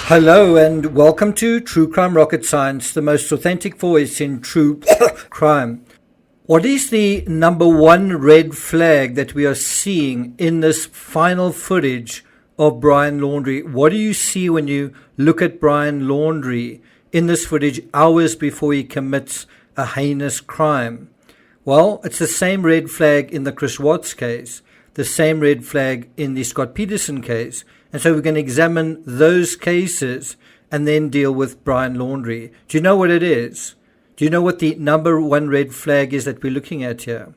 Hello and welcome to True Crime Rocket Science, the most authentic voice in true crime. What is the number one red flag that we are seeing in this final footage of Brian Laundrie? What do you see when you look at Brian Laundrie in this footage hours before he commits a heinous crime? Well, it's the same red flag in the Chris Watts case, the same red flag in the Scott Peterson case. And so we're going to examine those cases and then deal with Brian Laundrie. Do you know what it is? Do you know what the number one red flag is that we're looking at here?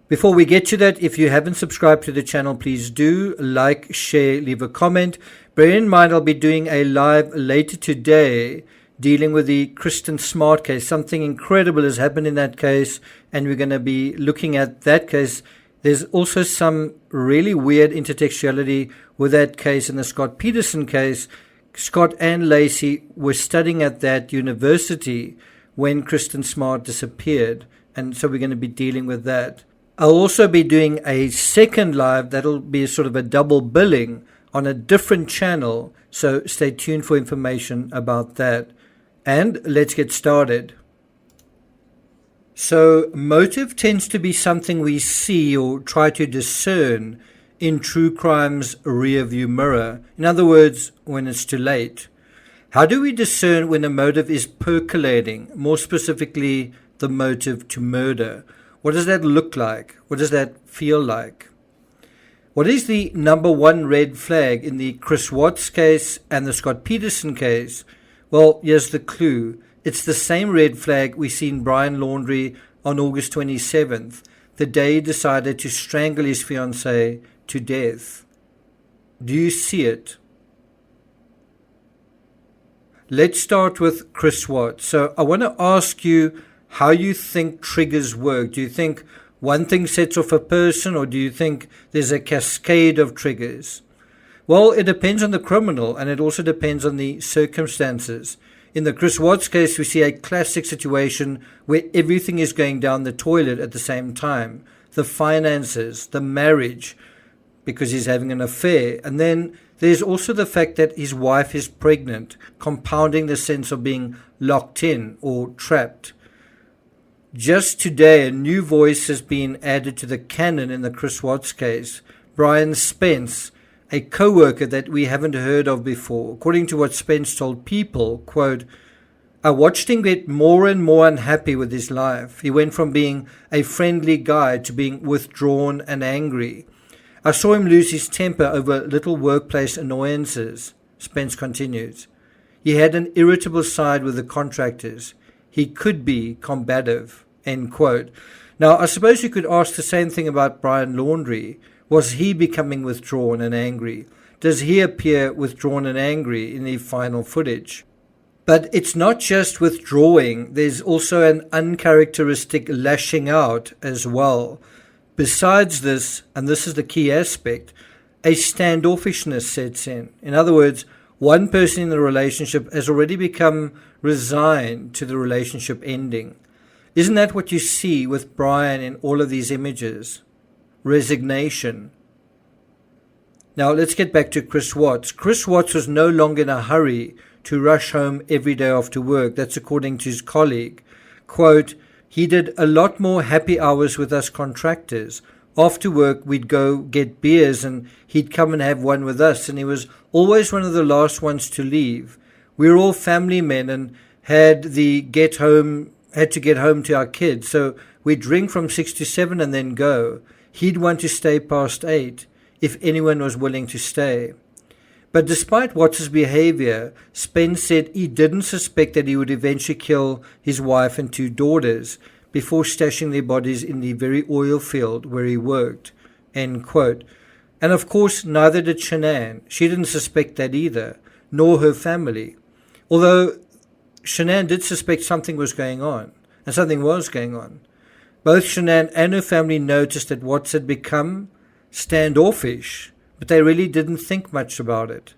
Before we get to that, if you haven't subscribed to the channel, please do like, share, leave a comment. Bear in mind, I'll be doing a live later today dealing with the Kristin Smart case. Something incredible has happened in that case, and we're going to be looking at that case. There's also some really weird intertextuality with that case in the Scott Peterson case. Scott and Lacey were studying at that university when Kristin Smart disappeared, and so we're going to be dealing with that. I'll also be doing a second live that'll be sort of a double billing on a different channel, so stay tuned for information about that. And let's get started. So motive tends to be something we see or try to discern in true crime's rearview mirror. In other words, when it's too late. How do we discern when a motive is percolating, more specifically the motive to murder? What does that look like? What does that feel like? What is the number one red flag in the Chris Watts case and the Scott Peterson case? Well, here's the clue. It's the same red flag we see in Brian Laundrie on August 27th, the day he decided to strangle his fiancée to death. Do you see it? Let's start with Chris Watts. So I want to ask you how you think triggers work. Do you think one thing sets off a person, or do you think there's a cascade of triggers? Well, it depends on the criminal, and it also depends on the circumstances. In the Chris Watts case, we see a classic situation where everything is going down the toilet at the same time. The finances, the marriage, because he's having an affair. And then there's also the fact that his wife is pregnant, compounding the sense of being locked in or trapped. Just today, a new voice has been added to the canon in the Chris Watts case. Brian Spence, a co-worker that we haven't heard of before. According to what Spence told People, quote, I watched him get more and more unhappy with his life. He went from being a friendly guy to being withdrawn and angry. I saw him lose his temper over little workplace annoyances, Spence continues. He had an irritable side with the contractors. He could be combative, end quote. Now, I suppose you could ask the same thing about Brian Laundrie. Was he becoming withdrawn and angry? Does he appear withdrawn and angry in the final footage? But it's not just withdrawing. There's also an uncharacteristic lashing out as well. Besides this, and this is the key aspect, a standoffishness sets in. In other words, one person in the relationship has already become resigned to the relationship ending. Isn't that what you see with Brian in all of these images? Resignation. Now let's get back to Chris Watts. Chris Watts was no longer in a hurry to rush home every day after work. That's according to his colleague. Quote, he did a lot more happy hours with us contractors. After work, we'd go get beers and he'd come and have one with us, and he was always one of the last ones to leave. We were all family men and had to get home to our kids, so we'd drink from 6 to 7 and then go. He'd want to stay past 8, if anyone was willing to stay. But despite Watts' behavior, Spence said he didn't suspect that he would eventually kill his wife and 2 daughters before stashing their bodies in the very oil field where he worked, end quote. And of course, neither did Shanann. She didn't suspect that either, nor her family. Although Shanann did suspect something was going on, and something was going on. Both Shanann and her family noticed that Watts had become standoffish, but they really didn't think much about it.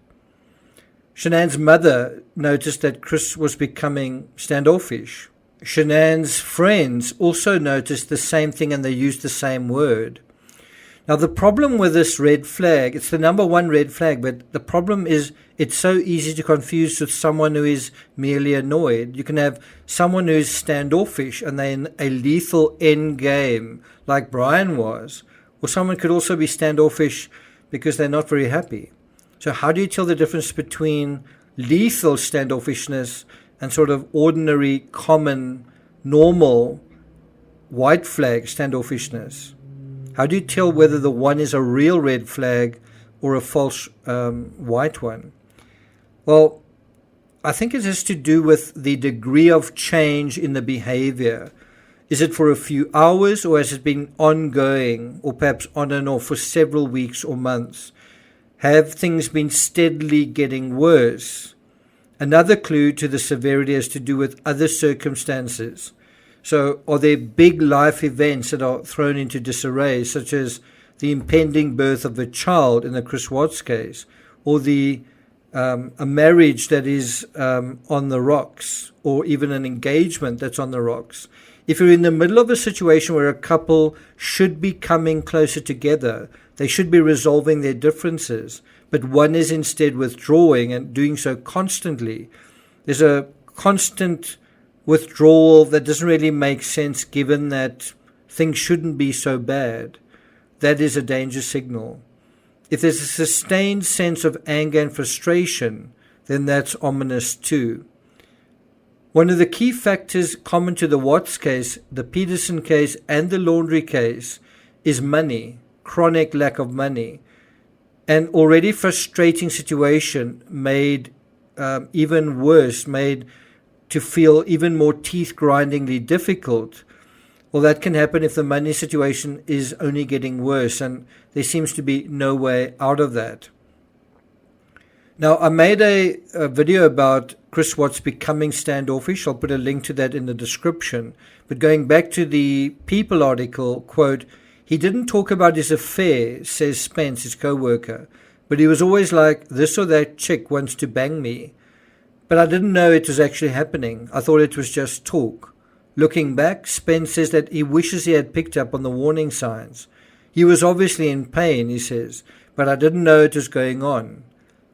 Shanann's mother noticed that Chris was becoming standoffish. Shanann's friends also noticed the same thing, and they used the same word. Now, the problem with this red flag, it's the number one red flag, but the problem is it's so easy to confuse with someone who is merely annoyed. You can have someone who is standoffish and they're in a lethal end game, like Brian was, or someone could also be standoffish because they're not very happy. So how do you tell the difference between lethal standoffishness and sort of ordinary, common, normal white flag standoffishness? How do you tell whether the one is a real red flag or a false white one? Well, I think it has to do with the degree of change in the behavior. Is it for a few hours, or has it been ongoing, or perhaps on and off for several weeks or months? Have things been steadily getting worse? Another clue to the severity has to do with other circumstances. So are there big life events that are thrown into disarray, such as the impending birth of a child in the Chris Watts case, or a marriage that is on the rocks, or even an engagement that's on the rocks? If you're in the middle of a situation where a couple should be coming closer together, they should be resolving their differences, but one is instead withdrawing and doing so constantly, there's a constant withdrawal that doesn't really make sense given that things shouldn't be so bad. That is a danger signal. If there's a sustained sense of anger and frustration, then that's ominous too. One of the key factors common to the Watts case, the Peterson case, and the Laundrie case is money, chronic lack of money. An already frustrating situation made even worse, made to feel even more teeth-grindingly difficult. Well, that can happen if the money situation is only getting worse, and there seems to be no way out of that. Now, I made a video about Chris Watts becoming standoffish. I'll put a link to that in the description. But going back to the People article, quote, "He didn't talk about his affair," says Spence, his co-worker, "but he was always like, this or that chick wants to bang me. But I didn't know it was actually happening. I thought it was just talk." Looking back, Spence says that he wishes he had picked up on the warning signs. "He was obviously in pain," he says, "but I didn't know it was going on.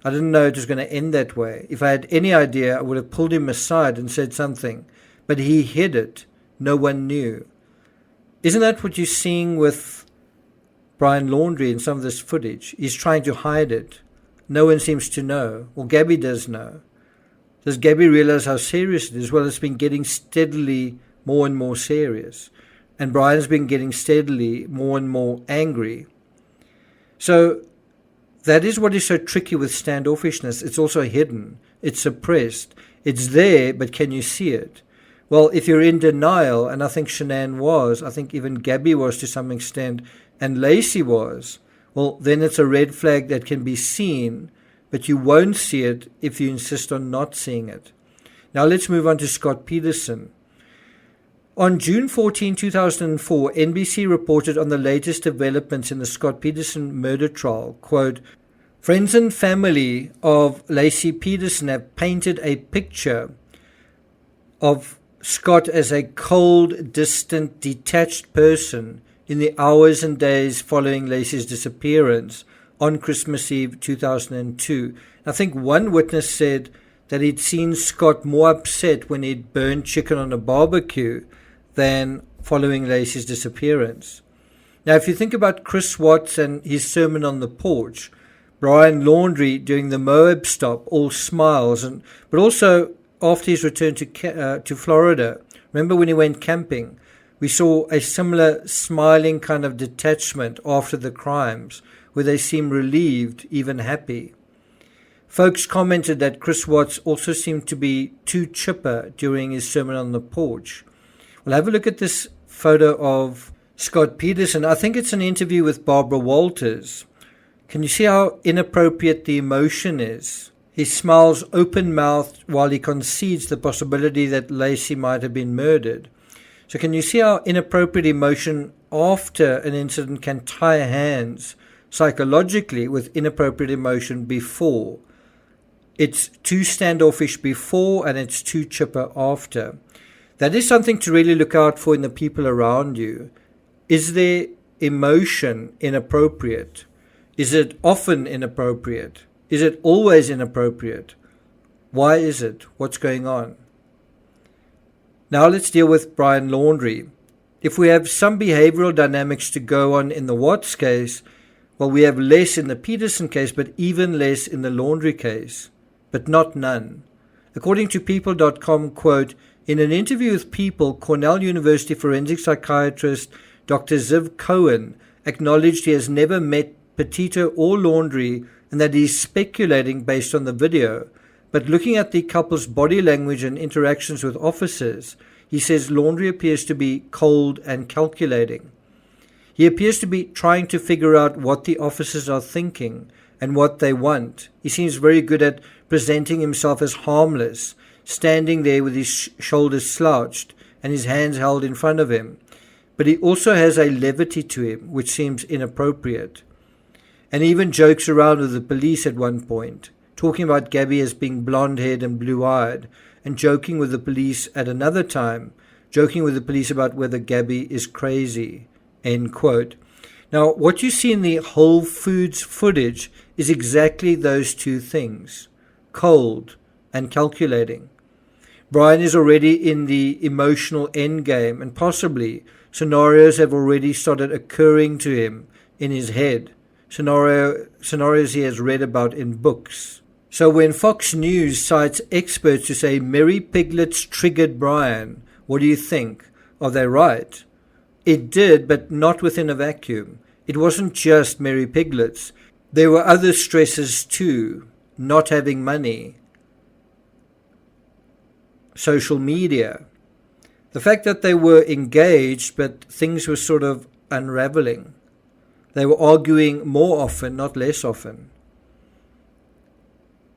I didn't know it was going to end that way. If I had any idea, I would have pulled him aside and said something. But he hid it. No one knew." Isn't that what you're seeing with Brian Laundrie in some of this footage? He's trying to hide it. No one seems to know. Well, Gabby does know. Does Gabby realize how serious it is? Well, it's been getting steadily more and more serious. And Brian's been getting steadily more and more angry. So that is what is so tricky with standoffishness. It's also hidden. It's suppressed. It's there, but can you see it? Well, if you're in denial, and I think Shanann was, I think even Gabby was to some extent, and Lacey was, well, then it's a red flag that can be seen, but you won't see it if you insist on not seeing it. Now let's move on to Scott Peterson. On June 14, 2004, NBC reported on the latest developments in the Scott Peterson murder trial. Quote, "Friends and family of Lacey Peterson have painted a picture of Scott as a cold, distant, detached person in the hours and days following Lacey's disappearance on Christmas Eve 2002. I think one witness said that he'd seen Scott more upset when he'd burned chicken on a barbecue than following Lacey's disappearance. Now, if you think about Chris Watts and his sermon on the porch, Brian Laundrie during the Moab stop, all smiles, but also after his return to Florida, remember when he went camping, we saw a similar smiling kind of detachment after the crimes, where they seemed relieved, even happy. Folks commented that Chris Watts also seemed to be too chipper during his sermon on the porch. Well, have a look at this photo of Scott Peterson. I think it's an interview with Barbara Walters. Can you see how inappropriate the emotion is? He smiles open-mouthed while he concedes the possibility that Lacey might have been murdered. So can you see how inappropriate emotion after an incident can tie hands psychologically with inappropriate emotion before? It's too standoffish before and it's too chipper after. That is something to really look out for in the people around you. Is there emotion inappropriate? Is it often inappropriate? Is it always inappropriate? Why is it? What's going on? Now let's deal with Brian Laundrie. If we have some behavioral dynamics to go on in the Watts case, well, we have less in the Peterson case, but even less in the Laundrie case, but not none. According to People.com, quote, in an interview with People, Cornell University forensic psychiatrist Dr. Ziv Cohen acknowledged he has never met Petito or Laundrie and that he is speculating based on the video. But looking at the couple's body language and interactions with officers, he says Laundrie appears to be cold and calculating. He appears to be trying to figure out what the officers are thinking and what they want. He seems very good at presenting himself as harmless, standing there with his shoulders slouched and his hands held in front of him. But he also has a levity to him, which seems inappropriate. And he even jokes around with the police at one point, talking about Gabby as being blonde-haired and blue-eyed, and joking with the police at another time, joking with the police about whether Gabby is crazy, end quote. Now, what you see in the Whole Foods footage is exactly those two things, cold and calculating. Brian is already in the emotional endgame, and possibly scenarios have already started occurring to him in his head, scenarios he has read about in books. So when Fox News cites experts to say Mary Piglets triggered Brian, what do you think? Are they right? It did, but not within a vacuum. It wasn't just Mary Piglets. There were other stresses too. Not having money, social media, the fact that they were engaged but things were sort of unraveling. They were arguing more often, not less often.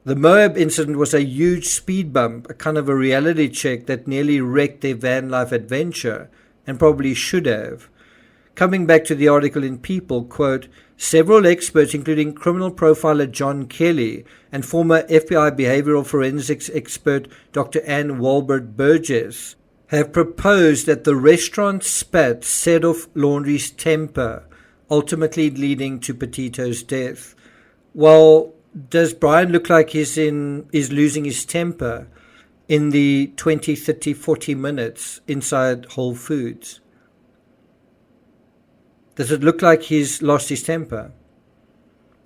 The Moab incident was a huge speed bump, a kind of a reality check that nearly wrecked their van life adventure, and probably should have. Coming back to the article in People, quote, several experts, including criminal profiler John Kelly and former FBI behavioral forensics expert Dr. Ann Walbert Burgess, have proposed that the restaurant spat set off Laundrie's temper, ultimately leading to Petito's death. Well, does Brian look like he's losing his temper in the 20, 30, 40 minutes inside Whole Foods? Does it look like he's lost his temper?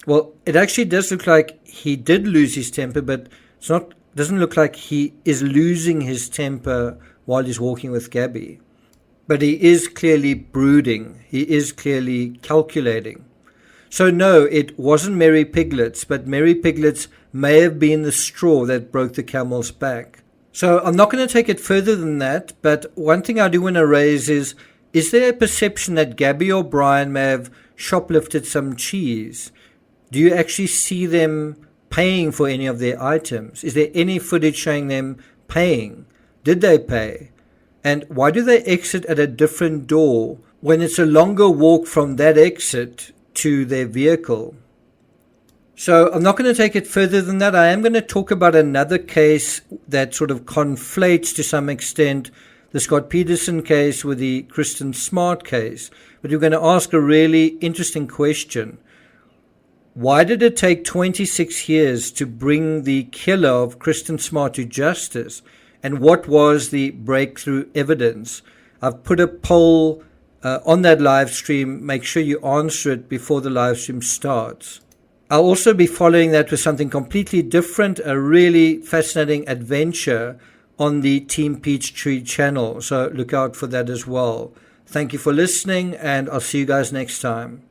Well, it actually does look like he did lose his temper, but doesn't look like he is losing his temper while he's walking with Gabby. But he is clearly brooding. He is clearly calculating. So no, it wasn't Mary Piglets, but Mary Piglets may have been the straw that broke the camel's back. So I'm not going to take it further than that, but one thing I do want to raise is there a perception that Gabby or Brian may have shoplifted some cheese? Do you actually see them paying for any of their items? Is there any footage showing them paying? Did they pay? And why do they exit at a different door when it's a longer walk from that exit to their vehicle? So I'm not going to take it further than that. I am going to talk about another case that sort of conflates to some extent the Scott Peterson case with the Kristin Smart case. But we're going to ask a really interesting question. Why did it take 26 years to bring the killer of Kristin Smart to justice? And what was the breakthrough evidence? I've put a poll on that live stream. Make sure you answer it before the live stream starts. I'll also be following that with something completely different, a really fascinating adventure on the Team Peachtree channel. So look out for that as well. Thank you for listening, and I'll see you guys next time.